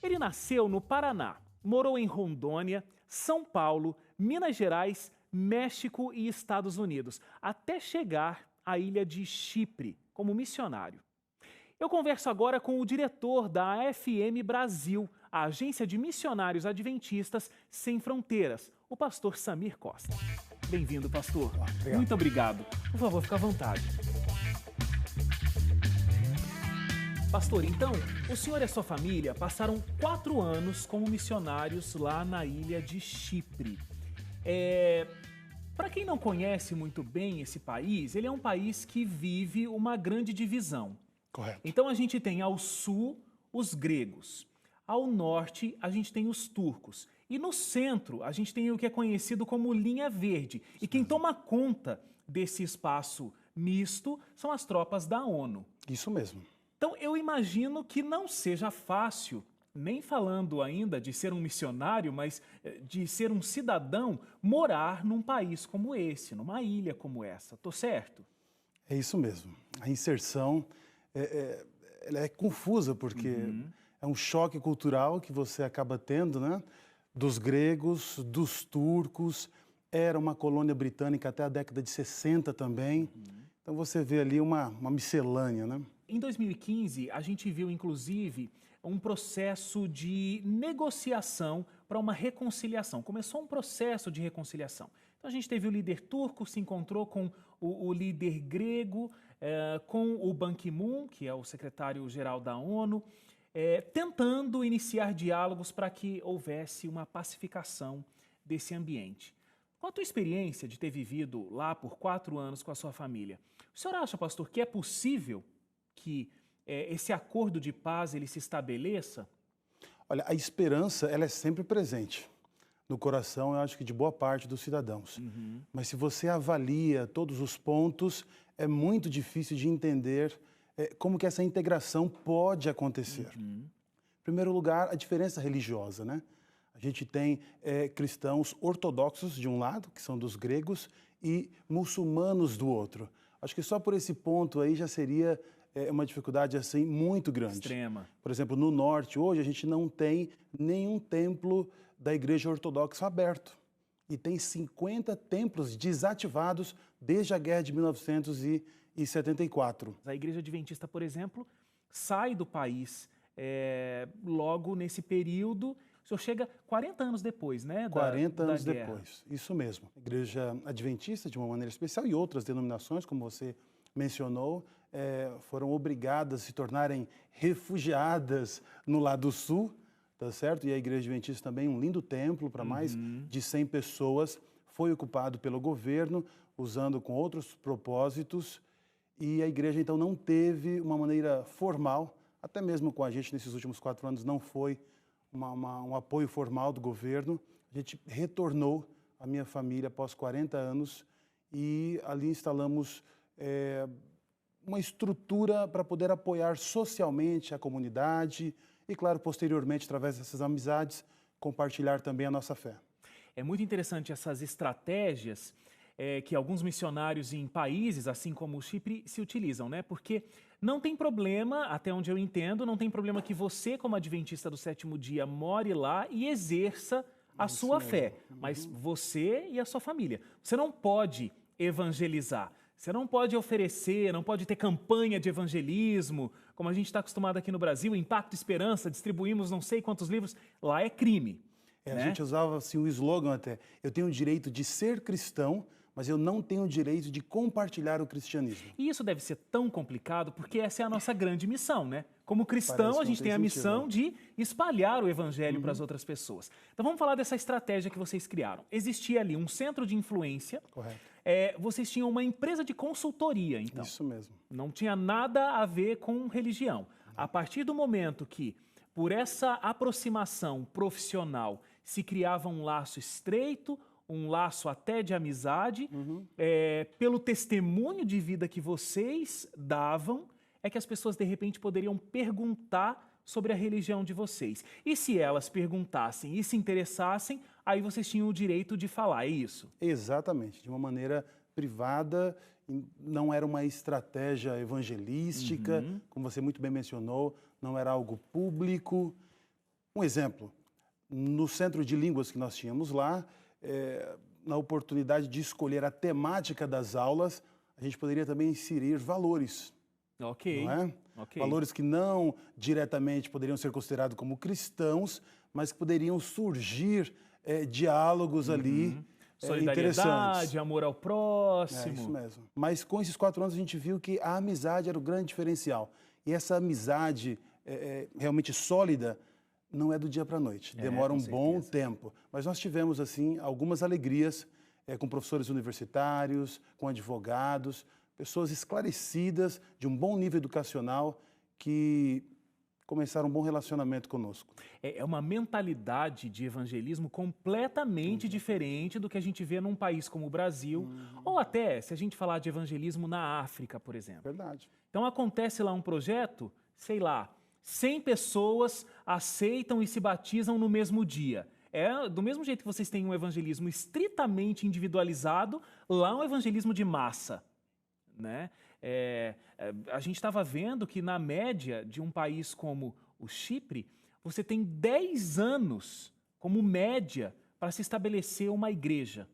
Ele nasceu no Paraná, morou em Rondônia, São Paulo, Minas Gerais, México e Estados Unidos, até chegar à ilha de Chipre como missionário. Eu converso agora com o diretor da AFM Brasil, a Agência de Missionários Adventistas Sem Fronteiras, o pastor Samir Costa. Bem-vindo, pastor. Obrigado. Muito obrigado. Por favor, fique à vontade. Pastor, então, o senhor e a sua família passaram 4 anos como missionários lá na ilha de Chipre. Para quem não conhece muito bem esse país, ele é um país que vive uma grande divisão. Correto. Então a gente tem ao sul os gregos, ao norte a gente tem os turcos e no centro a gente tem o que é conhecido como linha verde. E quem toma conta desse espaço misto são as tropas da ONU. Isso mesmo. Então eu imagino que não seja fácil, nem falando ainda de ser um missionário, mas de ser um cidadão, morar num país como esse, numa ilha como essa. Tô certo? É isso mesmo. A inserção ela é confusa porque é um choque cultural que você acaba tendo, né? Dos gregos, dos turcos, era uma colônia britânica até a década de 60 também. Então você vê ali uma miscelânea, né? Em 2015, a gente viu, inclusive, um processo de negociação para uma reconciliação. Começou um processo de reconciliação. Então, a gente teve o líder turco, se encontrou com o líder grego, com o Ban Ki-moon, que é o secretário-geral da ONU, tentando iniciar diálogos para que houvesse uma pacificação desse ambiente. Com a tua experiência de ter vivido lá por 4 anos com a sua família, o senhor acha, pastor, que é possível que esse acordo de paz ele se estabeleça? Olha, a esperança ela é sempre presente no coração, eu acho que de boa parte dos cidadãos. Mas se você avalia todos os pontos, é muito difícil de entender como que essa integração pode acontecer. Em primeiro lugar, a diferença religiosa, né? A gente tem cristãos ortodoxos de um lado, que são dos gregos, e muçulmanos do outro. Acho que só por esse ponto aí já seria uma dificuldade assim muito grande. Extrema. Por exemplo, no norte, hoje, a gente não tem nenhum templo da Igreja Ortodoxa aberto. E tem 50 templos desativados desde a guerra de 1974. A Igreja Adventista, por exemplo, sai do país logo nesse período. O senhor chega 40 anos depois, né? 40 anos da guerra. depois, isso mesmo. A Igreja Adventista, de uma maneira especial, e outras denominações, como você mencionou, foram obrigadas a se tornarem refugiadas no lado sul, tá certo? E a Igreja Adventista também, um lindo templo para mais de 100 pessoas, foi ocupado pelo governo, usando com outros propósitos, e a igreja então não teve uma maneira formal, até mesmo com a gente nesses últimos 4 anos não foi um apoio formal do governo. A gente retornou a minha família após 40 anos e ali instalamos uma estrutura para poder apoiar socialmente a comunidade e, claro, posteriormente, através dessas amizades, compartilhar também a nossa fé. É muito interessante essas estratégias que alguns missionários em países, assim como o Chipre, se utilizam, né? Porque não tem problema, até onde eu entendo, não tem problema que você, como adventista do 7º dia, more lá e exerça a sua fé, mas você e a sua família. Você não pode evangelizar, você não pode oferecer, não pode ter campanha de evangelismo, como a gente está acostumado aqui no Brasil, Impacto Esperança, distribuímos não sei quantos livros, lá é crime. A né? gente usava assim, o slogan até, eu tenho o direito de ser cristão, mas eu não tenho o direito de compartilhar o cristianismo. E isso deve ser tão complicado porque essa é a nossa grande missão, né? Como cristão, a gente tem a missão de espalhar o evangelho para as outras pessoas. Então vamos falar dessa estratégia que vocês criaram. Existia ali um centro de influência. Correto. Vocês tinham uma empresa de consultoria, então. Isso mesmo. Não tinha nada a ver com religião. A partir do momento que, por essa aproximação profissional, se criava um laço estreito, um laço até de amizade, pelo testemunho de vida que vocês davam, é que as pessoas de repente poderiam perguntar sobre a religião de vocês. E se elas perguntassem e se interessassem, aí vocês tinham o direito de falar, é isso? Exatamente, de uma maneira privada, não era uma estratégia evangelística, como você muito bem mencionou, não era algo público. Um exemplo, no centro de línguas que nós tínhamos lá, na oportunidade de escolher a temática das aulas, a gente poderia também inserir valores. Ok. Não é? Ok. Valores que não diretamente poderiam ser considerados como cristãos, mas que poderiam surgir diálogos ali solidariedade, amor ao próximo. É isso mesmo. Mas com esses 4 anos a gente viu que a amizade era o grande diferencial. E essa amizade realmente sólida não é do dia para a noite. Demora um bom tempo. Mas nós tivemos, assim, algumas alegrias com professores universitários, com advogados, pessoas esclarecidas, de um bom nível educacional, que começaram um bom relacionamento conosco. É uma mentalidade de evangelismo completamente diferente do que a gente vê num país como o Brasil, ou até, se a gente falar de evangelismo na África, por exemplo. Verdade. Então acontece lá um projeto, sei lá, 100 pessoas aceitam e se batizam no mesmo dia. Do mesmo jeito que vocês têm um evangelismo estritamente individualizado, lá é um evangelismo de massa, né? A gente estava vendo que, na média de um país como o Chipre, você tem 10 anos como média para se estabelecer uma igreja.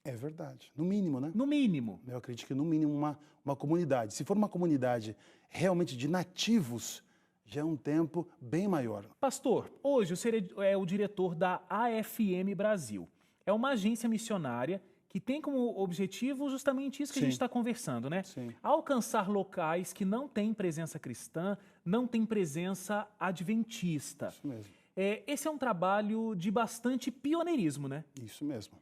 É verdade. No mínimo, né? No mínimo. Eu acredito que, no mínimo, uma comunidade. Se for uma comunidade realmente de nativos, já é um tempo bem maior. Pastor, hoje o senhor é o diretor da AFM Brasil. É uma agência missionária que tem como objetivo justamente isso que a gente está conversando, né? Sim. Alcançar locais que não têm presença cristã, não têm presença adventista. Isso mesmo. Esse é um trabalho de bastante pioneirismo, né? Isso mesmo.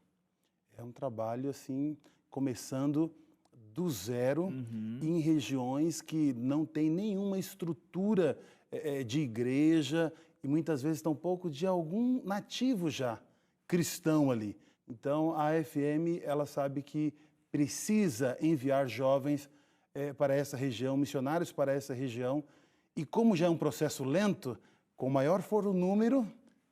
É um trabalho, assim, começando do zero, em regiões que não tem nenhuma estrutura de igreja e muitas vezes tampouco de algum nativo já cristão ali. Então, a AFM, ela sabe que precisa enviar jovens para essa região, missionários para essa região, e como já é um processo lento, com maior for o número,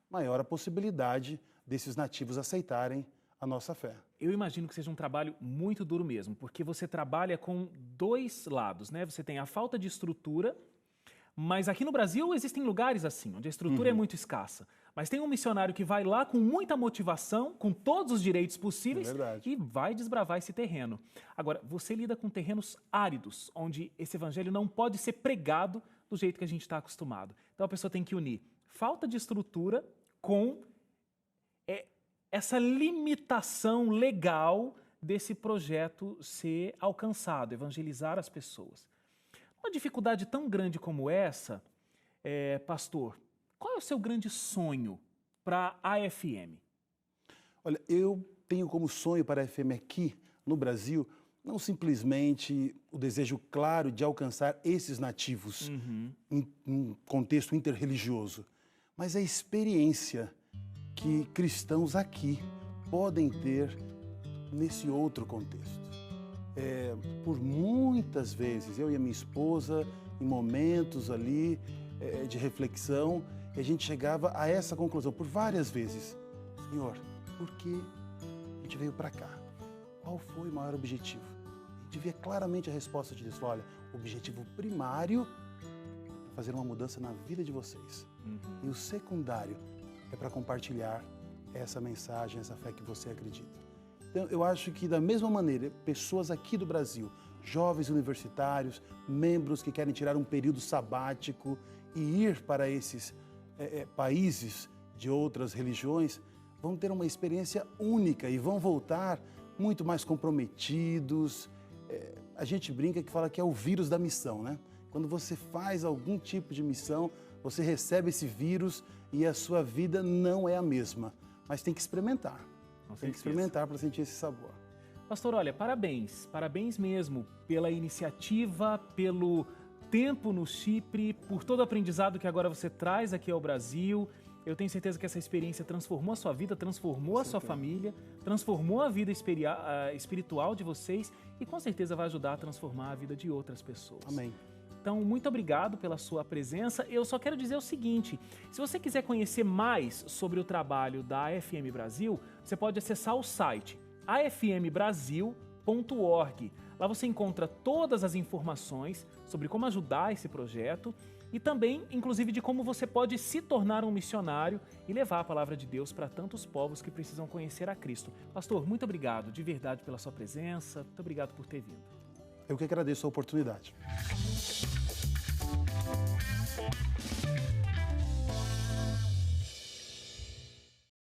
maior a possibilidade desses nativos aceitarem a nossa fé. Eu imagino que seja um trabalho muito duro mesmo, porque você trabalha com 2 lados, né? Você tem a falta de estrutura, mas aqui no Brasil existem lugares assim, onde a estrutura é muito escassa. Mas tem um missionário que vai lá com muita motivação, com todos os direitos possíveis e vai desbravar esse terreno. Agora, você lida com terrenos áridos, onde esse evangelho não pode ser pregado do jeito que a gente está acostumado. Então a pessoa tem que unir falta de estrutura com essa limitação legal desse projeto ser alcançado, evangelizar as pessoas. Uma dificuldade tão grande como essa, pastor, qual é o seu grande sonho para a AFM? Olha, eu tenho como sonho para a AFM aqui no Brasil, não simplesmente o desejo claro de alcançar esses nativos em um contexto interreligioso, mas a experiência que cristãos aqui podem ter nesse outro contexto. Por muitas vezes, eu e a minha esposa, em momentos ali de reflexão, a gente chegava a essa conclusão por várias vezes. Senhor, por que a gente veio para cá? Qual foi o maior objetivo? A gente via claramente a resposta de Deus. Olha, o objetivo primário é fazer uma mudança na vida de vocês. E o secundário é para compartilhar essa mensagem, essa fé que você acredita. Então, eu acho que, da mesma maneira, pessoas aqui do Brasil, jovens universitários, membros que querem tirar um período sabático e ir para esses países de outras religiões, vão ter uma experiência única e vão voltar muito mais comprometidos. A gente brinca que fala que é o vírus da missão, né? Quando você faz algum tipo de missão, você recebe esse vírus e a sua vida não é a mesma. Mas tem que experimentar. Tem que experimentar para sentir esse sabor. Pastor, olha, parabéns. Parabéns mesmo pela iniciativa, pelo tempo no Chipre, por todo o aprendizado que agora você traz aqui ao Brasil. Eu tenho certeza que essa experiência transformou a sua vida, transformou a sua família, transformou a vida espiritual de vocês e com certeza vai ajudar a transformar a vida de outras pessoas. Amém. Então, muito obrigado pela sua presença. Eu só quero dizer o seguinte, se você quiser conhecer mais sobre o trabalho da AFM Brasil, você pode acessar o site afmbrasil.org. Lá você encontra todas as informações sobre como ajudar esse projeto e também, inclusive, de como você pode se tornar um missionário e levar a palavra de Deus para tantos povos que precisam conhecer a Cristo. Pastor, muito obrigado de verdade pela sua presença, muito obrigado por ter vindo. Eu que agradeço a oportunidade.